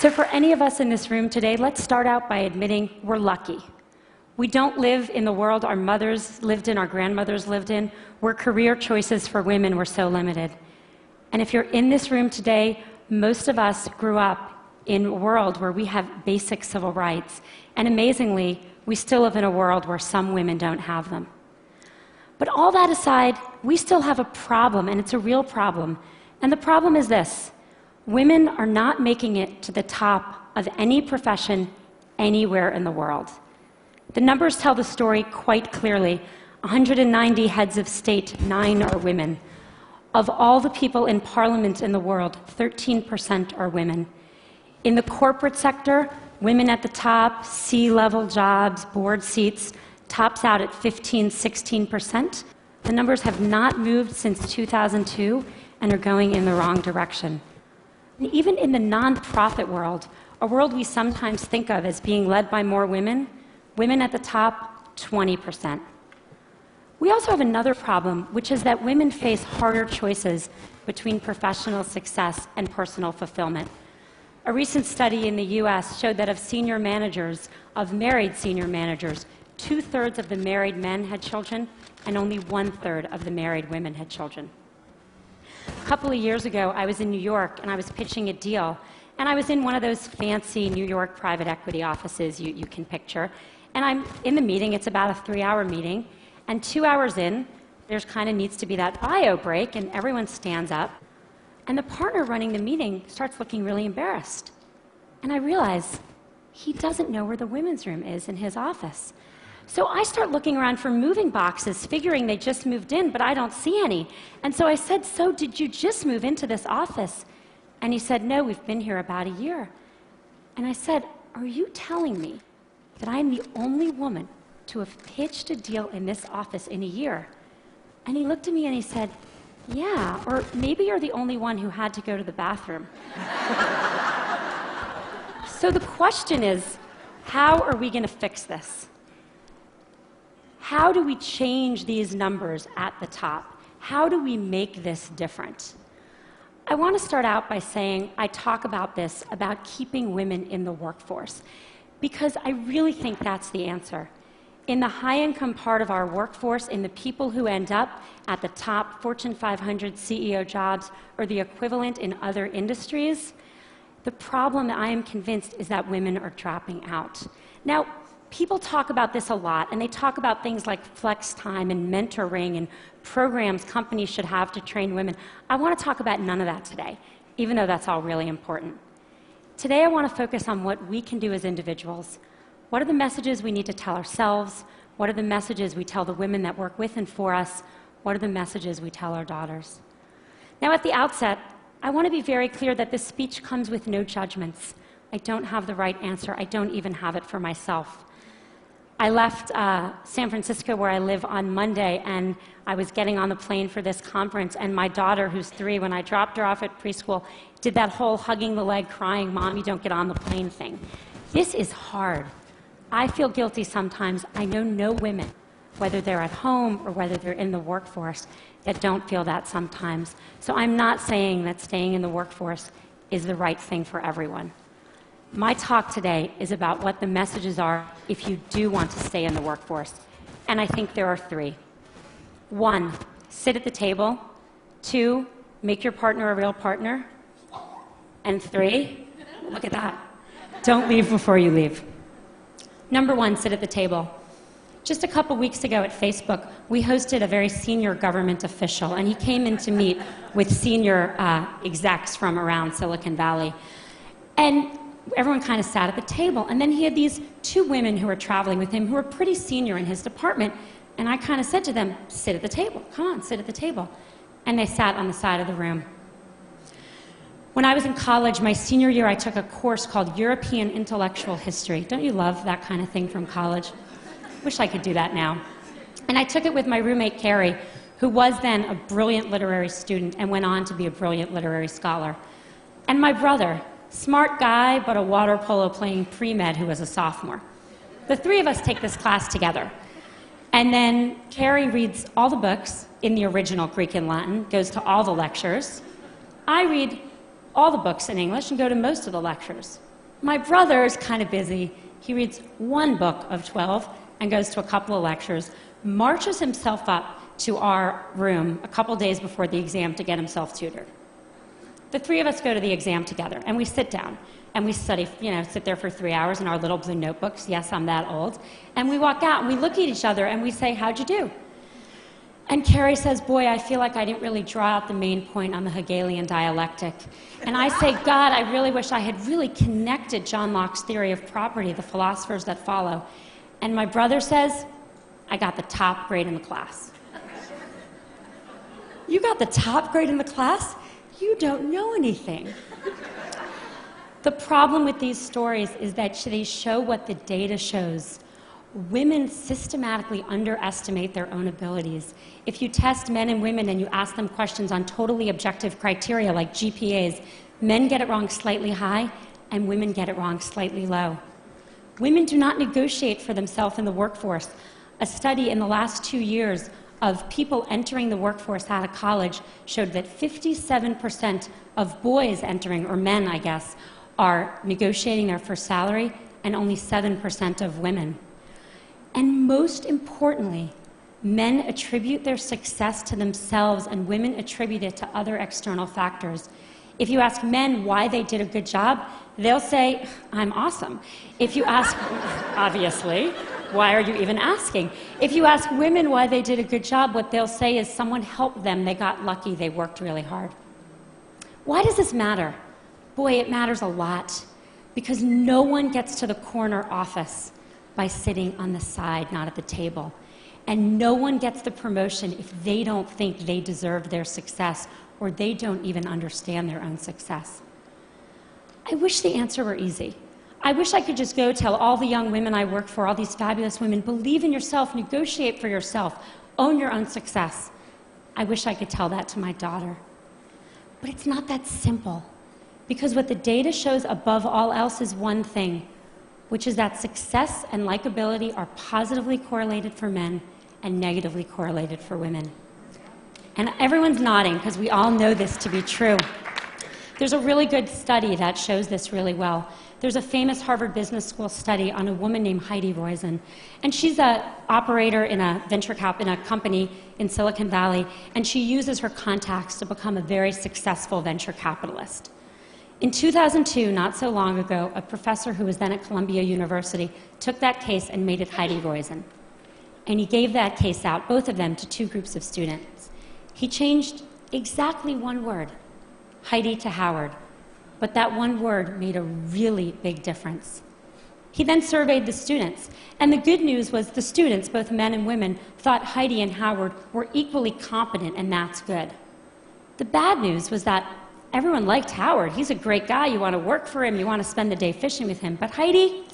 So for any of us in this room today, let's start out by admitting we're lucky. We don't live in the world our mothers lived in, our grandmothers lived in, where career choices for women were so limited. And if you're in this room today, most of us grew up in a world where we have basic civil rights. And amazingly, we still live in a world where some women don't have them. But all that aside, we still have a problem, and it's a real problem. And the problem is this: women are not making it to the top of any profession anywhere in the world. The numbers tell the story quite clearly. 190 heads of state, 9 are women. Of all the people in parliament in the world, 13% are women. In the corporate sector, women at the top, C-level jobs, board seats, tops out at 15–16%. The numbers have not moved since 2002 and are going in the wrong direction. And even in the nonprofit world, a world we sometimes think of as being led by more women, women at the top, 20%. We also have another problem, which is that women face harder choices between professional success and personal fulfillment. A recent study in the US showed that of senior managers, of married senior managers, 2/3 of the married men had children, and only 1/3 of the married women had children. A couple of years ago, I was in New York, and I was pitching a deal, and I was in one of those fancy New York private equity offices you can picture, and I'm in the meeting. It's about a 3-hour meeting, and 2 hours in, there's kind of needs to be that bio break, and everyone stands up, and the partner running the meeting starts looking really embarrassed. And I realize he doesn't know where the women's room is in his office. So I start looking around for moving boxes, figuring they just moved in, but I don't see any. And so I said, "So did you just move into this office?" And he said, "No, we've been here about a year." And I said, "Are you telling me that I'm the only woman to have pitched a deal in this office in a year?" And he looked at me and he said, "Yeah, or maybe you're the only one who had to go to the bathroom." So the question is, how are we going to fix this? How do we change these numbers at the top? How do we make this different? I want to start out by saying I talk about this, about keeping women in the workforce, because I really think that's the answer. In the high-income part of our workforce, in the people who end up at the top Fortune 500 CEO jobs or the equivalent in other industries, the problem, I am convinced, is that women are dropping out. Now, people talk about this a lot, and they talk about things like flex time and mentoring and programs companies should have to train women. I want to talk about none of that today, even though that's all really important. Today, I want to focus on what we can do as individuals. What are the messages we need to tell ourselves? What are the messages we tell the women that work with and for us? What are the messages we tell our daughters? Now, at the outset, I want to be very clear that this speech comes with no judgments. I don't have the right answer. I don't even have it for myself. I left San Francisco, where I live, on Monday, and I was getting on the plane for this conference, and my daughter, who's 3, when I dropped her off at preschool, did that whole hugging the leg, crying, "Mommy, don't get on the plane" thing. This is hard. I feel guilty sometimes. I know no women, whether they're at home or whether they're in the workforce, that don't feel that sometimes. So I'm not saying that staying in the workforce is the right thing for everyone. My talk today is about what the messages are if you do want to stay in the workforce. And I think there are 3. 1, sit at the table. 2, make your partner a real partner. And 3, look at that, don't leave before you leave. Number 1, sit at the table. Just a couple weeks ago at Facebook, we hosted a very senior government official, and he came in to meet with senior execs from around Silicon Valley. And everyone kind of sat at the table, and then he had these 2 women who were traveling with him who were pretty senior in his department, and I kind of said to them, "Sit at the table, come on, sit at the table." And they sat on the side of the room. When I was in college, my senior year, I took a course called European Intellectual History. Don't you love that kind of thing from college? Wish I could do that now. And I took it with my roommate, Carrie, who was then a brilliant literary student and went on to be a brilliant literary scholar. And my brother, smart guy, but a water polo playing pre-med who was a sophomore. The 3 of us take this class together. And then Carrie reads all the books in the original Greek and Latin, goes to all the lectures. I read all the books in English and go to most of the lectures. My brother is kind of busy. He reads one book of 12 and goes to a couple of lectures, marches himself up to our room a couple days before the exam to get himself tutored. The three of us go to the exam together, and we sit down, and we study, sit there for 3 hours in our little blue notebooks. Yes, I'm that old. And we walk out, and we look at each other, and we say, how'd you do? And Carrie says, boy, I feel like I didn't really draw out the main point on the Hegelian dialectic. And I say, God, I really wish I had really connected John Locke's theory of property, the philosophers that follow. And my brother says, I got the top grade in the class. You got the top grade in the class? You don't know anything. The problem with these stories is that they show what the data shows. Women systematically underestimate their own abilities. If you test men and women and you ask them questions on totally objective criteria like GPAs, men get it wrong slightly high and women get it wrong slightly low. Women do not negotiate for themselves in the workforce. A study in the last 2 years of people entering the workforce out of college showed that 57% of boys entering, or men, I guess, are negotiating their first salary, and only 7% of women. And most importantly, men attribute their success to themselves and women attribute it to other external factors. If you ask men why they did a good job, they'll say, I'm awesome. If you ask, obviously, why are you even asking? If you ask women why they did a good job, what they'll say is someone helped them, they got lucky, they worked really hard. Why does this matter? Boy, it matters a lot, because no one gets to the corner office by sitting on the side, not at the table. And no one gets the promotion if they don't think they deserve their success or they don't even understand their own success. I wish the answer were easy. I wish I could just go tell all the young women I work for, all these fabulous women, believe in yourself, negotiate for yourself, own your own success. I wish I could tell that to my daughter. But it's not that simple, because what the data shows above all else is one thing, which is that success and likability are positively correlated for men and negatively correlated for women. And everyone's nodding because we all know this to be true. There's a really good study that shows this really well. There's a famous Harvard Business School study on a woman named Heidi Roizen, and she's an operator in a in a company in Silicon Valley, and she uses her contacts to become a very successful venture capitalist. In 2002, not so long ago, a professor who was then at Columbia University took that case and made it Heidi Roizen. And he gave that case out, both of them, to 2 groups of students. He changed exactly one word, Heidi to Howard, but that one word made a really big difference. He then surveyed the students, and the good news was the students, both men and women, thought Heidi and Howard were equally competent, and that's good. The bad news was that everyone liked Howard. He's a great guy. You want to work for him. You want to spend the day fishing with him. But Heidi,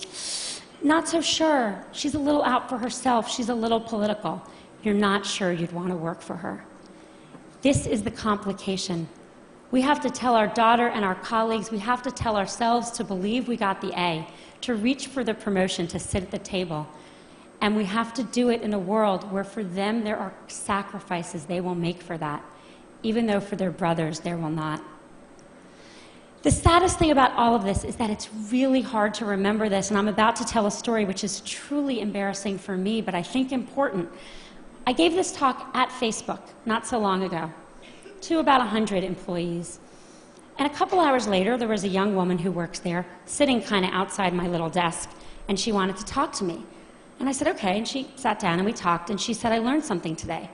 not so sure. She's a little out for herself. She's a little political. You're not sure you'd want to work for her. This is the complication. We have to tell our daughter and our colleagues, we have to tell ourselves to believe we got the A, to reach for the promotion, to sit at the table. And we have to do it in a world where for them there are sacrifices they will make for that, even though for their brothers there will not. The saddest thing about all of this is that it's really hard to remember this, and I'm about to tell a story which is truly embarrassing for me, but I think important. I gave this talk at Facebook not so long ago to about 100 employees. And a couple hours later, there was a young woman who works there, sitting kind of outside my little desk, and she wanted to talk to me. And I said, okay, and she sat down and we talked, and she said, I learned something today.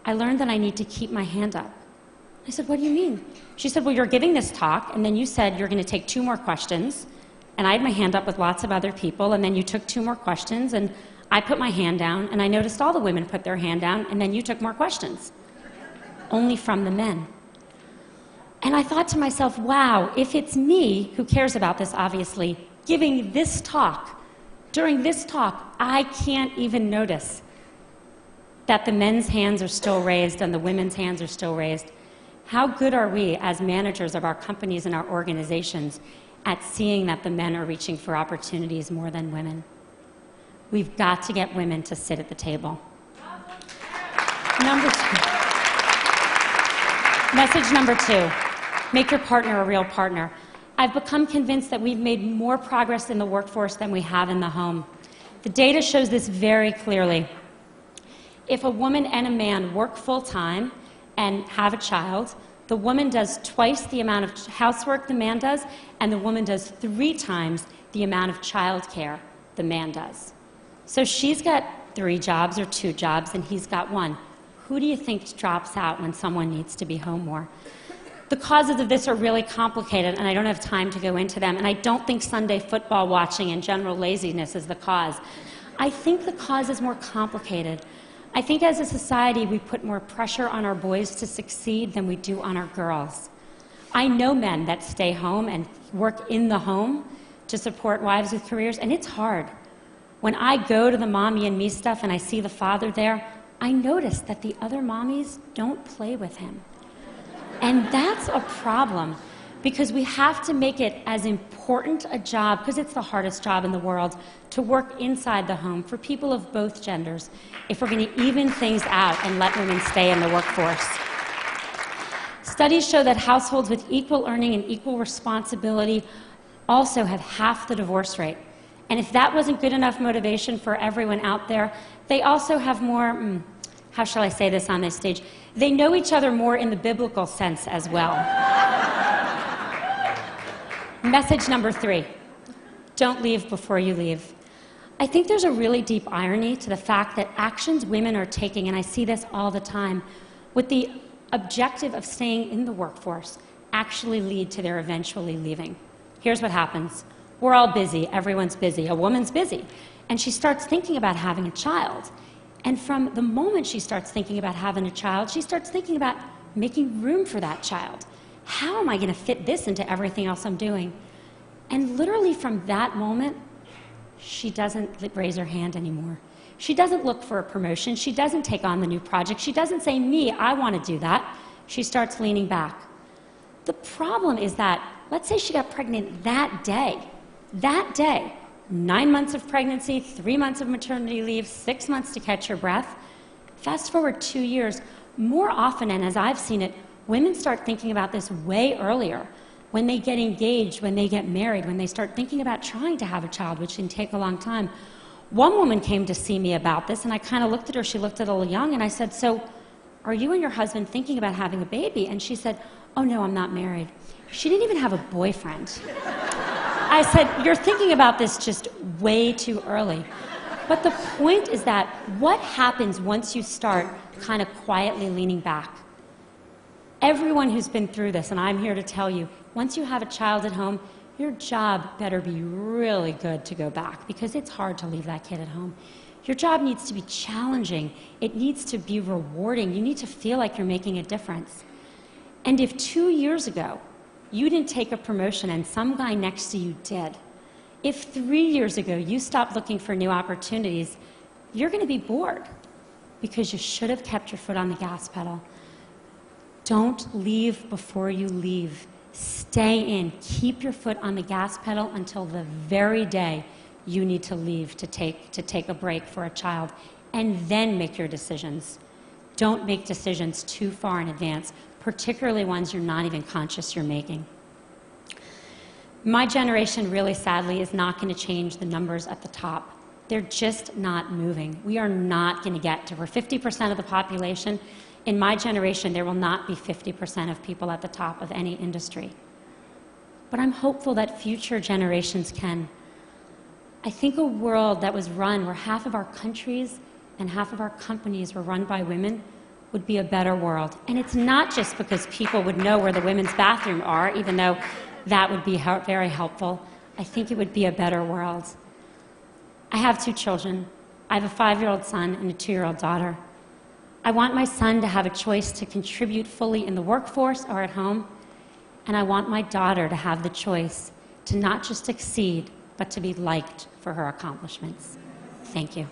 I learned that I need to keep my hand up. I said, what do you mean? She said, well, you're giving this talk, and then you said you're going to take 2 more questions, and I had my hand up with lots of other people, and then you took 2 more questions, and I put my hand down, and I noticed all the women put their hand down, and then you took more questions. Only from the men. And I thought to myself, wow, if it's me, who cares about this obviously, giving this talk, during this talk, I can't even notice that the men's hands are still raised and the women's hands are still raised. How good are we as managers of our companies and our organizations at seeing that the men are reaching for opportunities more than women? We've got to get women to sit at the table. Message number 2, make your partner a real partner. I've become convinced that we've made more progress in the workforce than we have in the home. The data shows this very clearly. If a woman and a man work full-time and have a child, the woman does twice the amount of housework the man does, and the woman does 3 times the amount of childcare the man does. So she's got 3 jobs or 2 jobs, and he's got 1. Who do you think drops out when someone needs to be home more? The causes of this are really complicated, and I don't have time to go into them, and I don't think Sunday football watching and general laziness is the cause. I think the cause is more complicated. I think as a society, we put more pressure on our boys to succeed than we do on our girls. I know men that stay home and work in the home to support wives with careers, and it's hard. When I go to the mommy and me stuff and I see the father there, I notice that the other mommies don't play with him. And that's a problem, because we have to make it as important a job, because it's the hardest job in the world, to work inside the home for people of both genders, if we're going to even things out and let women stay in the workforce. Studies show that households with equal earning and equal responsibility also have half the divorce rate. And if that wasn't good enough motivation for everyone out there, they also have more, how shall I say this on this stage? They know each other more in the biblical sense as well. Message number 3, don't leave before you leave. I think there's a really deep irony to the fact that actions women are taking, and I see this all the time, with the objective of staying in the workforce actually lead to their eventually leaving. Here's what happens. We're all busy, everyone's busy, a woman's busy, and she starts thinking about having a child. And from the moment she starts thinking about having a child, she starts thinking about making room for that child. How am I going to fit this into everything else I'm doing? And literally from that moment, she doesn't raise her hand anymore. She doesn't look for a promotion. She doesn't take on the new project. She doesn't say, me, I want to do that. She starts leaning back. The problem is that, let's say she got pregnant that day, 9 months of pregnancy, 3 months of maternity leave, 6 months to catch her breath. Fast forward 2 years, more often, and as I've seen it, women start thinking about this way earlier. When they get engaged, when they get married, when they start thinking about trying to have a child, which can take a long time. One woman came to see me about this, and I kind of looked at her, she looked a little young, and I said, so are you and your husband thinking about having a baby? And she said, oh no, I'm not married. She didn't even have a boyfriend. I said, you're thinking about this just way too early. But the point is that what happens once you start kind of quietly leaning back? Everyone who's been through this, and I'm here to tell you, once you have a child at home, your job better be really good to go back, because it's hard to leave that kid at home. Your job needs to be challenging. It needs to be rewarding. You need to feel like you're making a difference. And if 2 years ago, you didn't take a promotion and some guy next to you did, if 3 years ago you stopped looking for new opportunities, you're going to be bored, because you should have kept your foot on the gas pedal. Don't leave before you leave. Stay in. Keep your foot on the gas pedal until the very day you need to leave to take a break for a child, and then make your decisions. Don't make decisions too far in advance, particularly ones you're not even conscious you're making. My generation, really sadly, is not going to change the numbers at the top. They're just not moving. We are not going to get to, we're 50% of the population. In my generation, there will not be 50% of people at the top of any industry. But I'm hopeful that future generations can. I think a world that was run where half of our countries and half of our companies were run by women would be a better world. And it's not just because people would know where the women's bathrooms are, even though that would be very helpful. I think it would be a better world. I have 2 children. I have a 5-year-old son and a 2-year-old daughter. I want my son to have a choice to contribute fully in the workforce or at home, and I want my daughter to have the choice to not just succeed, but to be liked for her accomplishments. Thank you.